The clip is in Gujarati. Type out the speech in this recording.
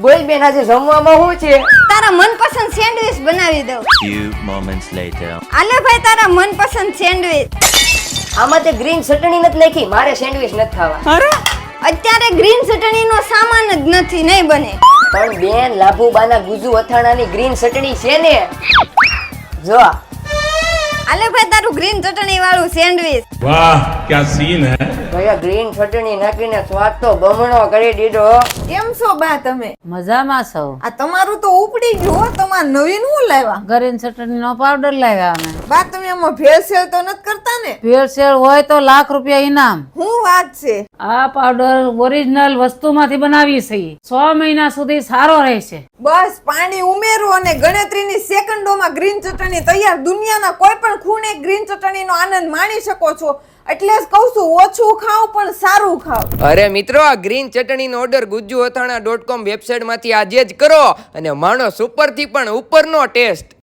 બોલ બેન, આજે જમવામાં શું છે? તારા મનપસંદ સેન્ડવિચ બનાવી દઉં. Few moments later. આલે ભાઈ તારા મનપસંદ સેન્ડવિચ. આમાં તે ગ્રીન ચટણી નથી નાખી, મારે સેન્ડવિચ નથી ખાવા. અત્યારે ગ્રીન ચટણીનો સામાન જ નથી, નહીં બને. પણ બેન, લાભુબાના ગુજુ અથાણાની ગ્રીન ચટણી છે ને, જો. આલે ભાઈ તારું ગ્રીન ચટણી વાળું સેન્ડવિચ. वाह क्या सीन है। ભૈયા, ગ્રીન ચટણી નાખીને સ્વાદ તો બમણો કરી દીધો. કેમ છો બા તમે? મજામાં છો? આ તમારું તો ઉપડી ગયું હો. તમાર નવીન હું લાવ્યા? ગ્રીન ચટણી નો પાવડર લાવ્યા અમે. બા તમે આમાં ભેળસેળ તો નથી કરતા ને? ભેળસેળ હોય તો લાખ રૂપિયા ઇનામ. હું વાત છે? આ પાવડર ઓરિજિનલ વસ્તુમાંથી બનાવી છે. 6 મહિના સુધી સારો રહેશે. બસ પાણી ઉમેરો અને ગણતરીની સેકન્ડોમાં ગ્રીન ચટણી તૈયાર. દુનિયાના કોઈ પણ ખૂણે ગ્રીન ચટણીનો આનંદ માણી શકો છો. એટલે જ કહું છું, ઓછું ખાઓ પણ સારું ખાઓ. અરે મિત્રો, આ ગ્રીન ચટણીનો ઓર્ડર ગુજ્જુઅથાણા.com વેબસાઇટમાંથી આજે જ કરો અને માણો સુપરથી પણ ઉપરનો ટેસ્ટ.